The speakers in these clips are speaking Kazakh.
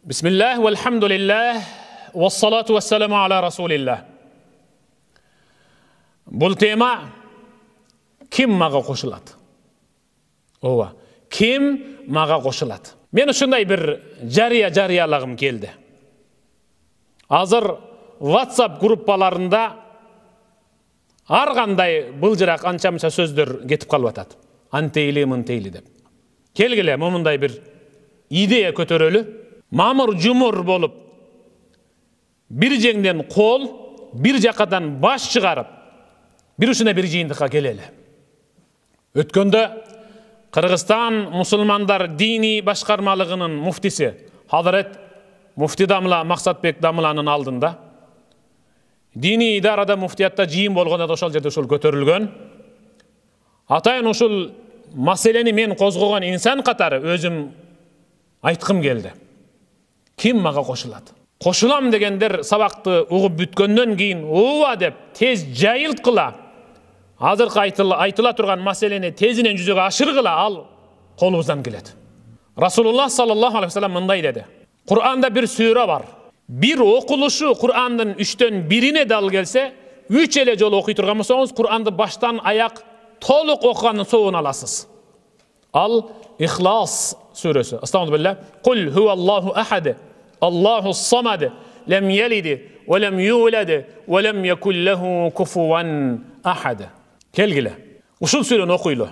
Bismillah, velhamdülillah, vessalatu vesselamu ala Rasulillah. Бұл тема кім маға қошылады? Ова, кім маға қошылады? Мен ұшындай бір жариялағым келді. Азыр WhatsApp группаларында арғандай бұлжырақ анча-мұнша сөздер кетіп қалып атады. Антейлі, мұнтейлі деп. Келгіле, мұндай бір идея көтерелі. Мамыр жұмыр болып, бір жеңден қол, бір жақадан баш шығарып, бір үшіне бір жиындыққа келелі. Өткенде Қырғызстан мұсылмандар дини башқармалығының муфтисі Хазірет Муфти Дамла Мақсатбек Дамланың алдында дини идарада муфтиятта жиын болғанда да ошол жерде ошол көтерілген. Атайын ошол маселени мен қозғаған инсан қатары өзім айтқым келді. Кім маға қошылады? Қошылам дегендер сабақты ұғып бүткөндөн кейін ова деп тез жайылтқыла, азырқы айтыла тұрған маселени тезінен жүзеге ашырғыла, ал қолымыздан келеді. Расулуллах саллаллаху алейхи вассалам мындай деді: Құр'анда бір сүре бар. Bir оқылышы Құр'андың 3-тен 1-ine дал келсе, 3 еле жол оқи тұрған болсаңыз, Құр'анды баштан аяқ толық оқығанның соңын аласыз. Ал İhlas suresi. Estağfirullah. Kul huvallahu ahad. Allahu samad. Lem yelid ve lem yulad ve lem yekul lehu kufuwan ahad. Kelgile. Uşul sureni okuylu.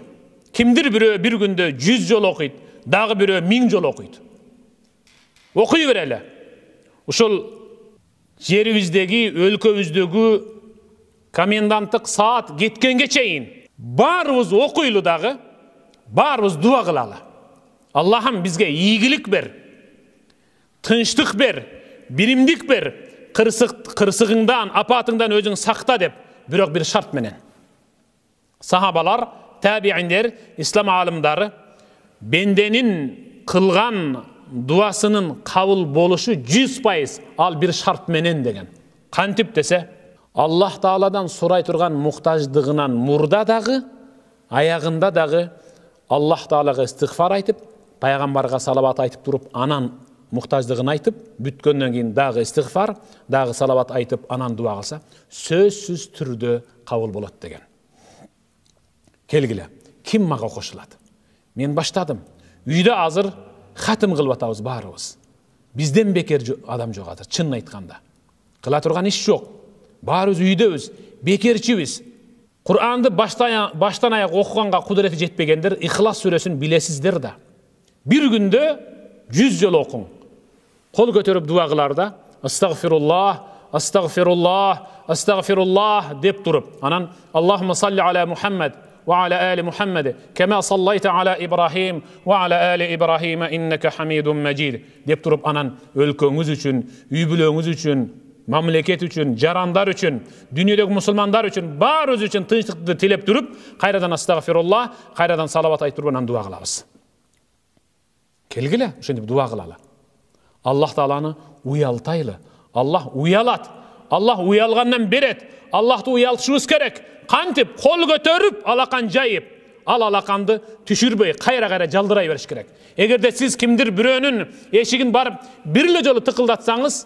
Kimdir bir günde 100 jol okuydu, dağı biri 1000 jol okuydu. Okuyuvereli. Uşul yerimizdeki, өлkөбүздөгү коменданттык saat кеткенге чейин барыбыз окуйлу дагы, барыбыз дуа кылалы. Allah'ım bizge iyilik ver, tınçlık ver, birimlik ver, kırsığından, apatından özün sakta dep, bir şart menen. Sahabalar, tabiinler, İslam alimleri, bendenin kılgan duasının kabul boluşu 100%, al bir şart menen degen. Kantip dese, Allah Taala'dan soray turgan muhtaçdığınan murda dağı, ayağında dağı, Allah Taala'ga istiğfar aytıp, Пайғамбарға салават айтып тұрып, анан мұқтаждығын айтып, бүткеннен кейін дағы истиғфар, дағы салават айтып, анан дуа қылса, сөзсіз түрде қабыл болады деген. Келгіле, кім маға қошылады? Мен баштадым. Үйде азыр хатым қылып атабыз барыбыз. Бізден бекер адам жоқ азыр, чынын айтқанда. Қыла тұрған іш жоқ. Барыбыз үйдебіз, бекерчибіз. Құр'анды баштан аяқ оқығанға құдіреті жетпегендер, İhlas сүресін білесіздер да. Bir günde 100 jol okun. Kol götürüp dua kılarda Estağfirullah, Estağfirullah, Estağfirullah deyip durup. Anan Allahümme salli ala Muhammed ve ala ali Muhammed kema sallayta ala İbrahim ve ala ali İbrahim inneke hamidun mecid deyip durup anan өлkөңүz üçün, üybülöңүz üçün, mamleket üçün, jarandar üçün, dünyadaki musulmanlar üçün, barız üçün tınçlıkты tilep durup, kayradan Estağfirullah, kayradan salavat ayıp durup anan dua kılabız. Kelgile, şimdi dua kılalı. Allah Taala'nı uyaltaylı. Allah uyalat. Allah uyalgandan beret. Allah'ta uyaltışımız gerek. Kantip, kol götürüp, alakan jayıp. Al alakandı tüşürbey, kayra jaldıray beriş gerek. Egerde siz kimdir birönün eşigin barıp, birle jolu tıkıldatsanız,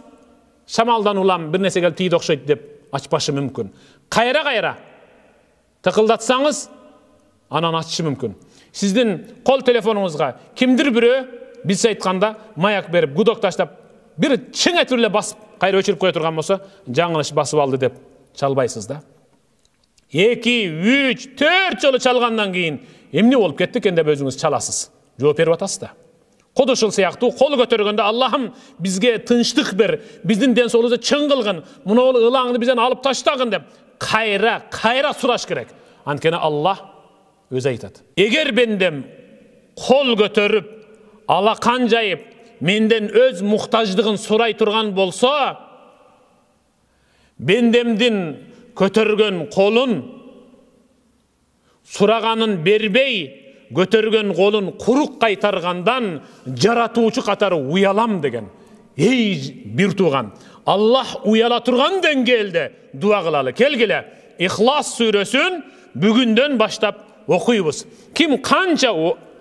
şamaldan ulam bir nese gel tiydi okşaydı dep açbaşı mümkün. Kayra tıkıldatsanız, anan açışı mümkün. Sizden kol telefonunuzga kimdir biri biz aytkanda mayak berip gudok taştap bir çın etürle basıp kayra öçürüp koya turgan bolsa жаңылыш basıp aldı dep çalbaysız da. 2, 3, 4 jolu çalgandan keyin emne bolup ketdi eкен dep özüңüz çalasız. Жооп берип атасыз da. Koduşul sıyaqtı kol götürgende Allah'ım bizge tınçlık ber, bizdin den soluza çın kılgın, muna ol ılağını bizden alıp taştagın dep kayra suraş gerek. Ankene Allah öz aytат. Eger bendem kol götürüp, alakan jayıp, menden öz muhtaçdığın soray turgan bolsa, bendemdin kötörgön kolun, suraganın berbey, götörgön kolun kuruk kaytargandan jaratuuçu katары uyalam degen. Ey bir tuğan, Allah uyala turgan dengelde dua kılalı. Kelgile, İhlas süresün bugünden başlap okuyubuz. Kim kança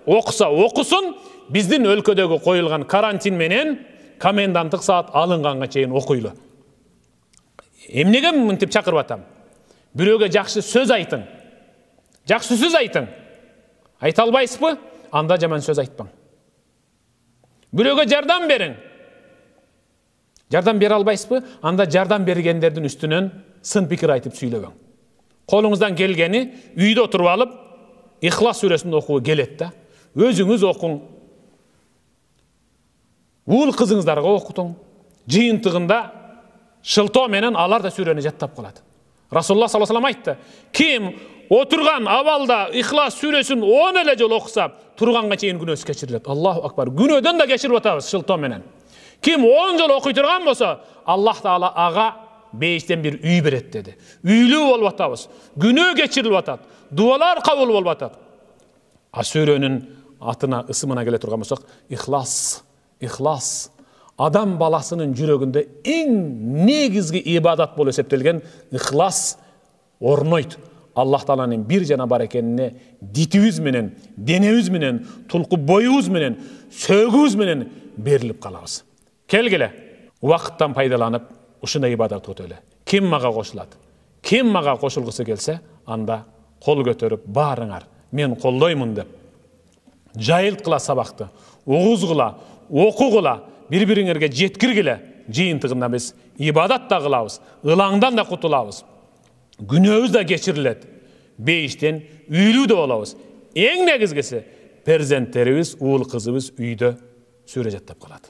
okusa okusun, bizdin өлkөдөгү koyulgan karantin menen коменданттык саат алынганга чейин окуйлу. Эмнеге мынтип чакырып атам? Бирөөгө жакшы сөз айтың. Жакшы сөз айтың. Айта албайсызбы? Анда жаман сөз айтпаң. Бирөөгө жардам бериң. Жардам бере албайсызбы? Анда жардам бергендердин үстүнөн сын пикир айтып сүйлөбөң. Колуңуздан келгени үйдө отуруп алып, Ихлас сүрөсүн окуу келет да. Өзүңүз окуң. Уул кызыңыздарга окутуң. Жыйынтыгында шылтоо менен алар да сүрөнү жаттап калат. Расулуллах саллаллаху алейхи ва саллям айтты: ким отурган абалда Ихлас сүрөсүн 10 эле жолу окуса, турганга чейин күнөөсү кечирилет. Аллаху акбар. Күнөөдөн да кечирип атабыз шылтоо менен. Ким 10 жолу окуй турган болсо, Аллах таала ага бейиштен бир үй берет dedi. Үйлүү болуп атабыз. Күнөө кечирилип атат. Дуалар кабыл болуп атат. А сүрөнүн атына, ысымына келе турган болсок, Ихлас, Ихлас. Адам баласынын жүрөгүндө эң негизги ибадат болуп эсептелген Ихлас орнойт. Аллах тааланын бир жана бар экенине дитибиз менен, денебиз менен, тулку боюбуз менен, сөөгүбүз менен берилип калабыз. Келгиле, убакыттан пайдаланып, ушундай ибадат өтөлө. Ким мага кошулат? Ким мага кошулгусу келсе, анда кол көтөрүп баарыңар, мен колдоймун деп. Жайылткыла сабакты, угузгула, окугула, бири-бириңерге жеткиргиле. Жыйынтыгында биз ибадат да кылабыз, ылаңдан да кутулабыз. Күнөөбүз да кечирилет. Бейиштен үйлүү да болобуз. Эң негизгиси перзенттерибиз, уул кызыбыз үйдө сүрө жаттап калат.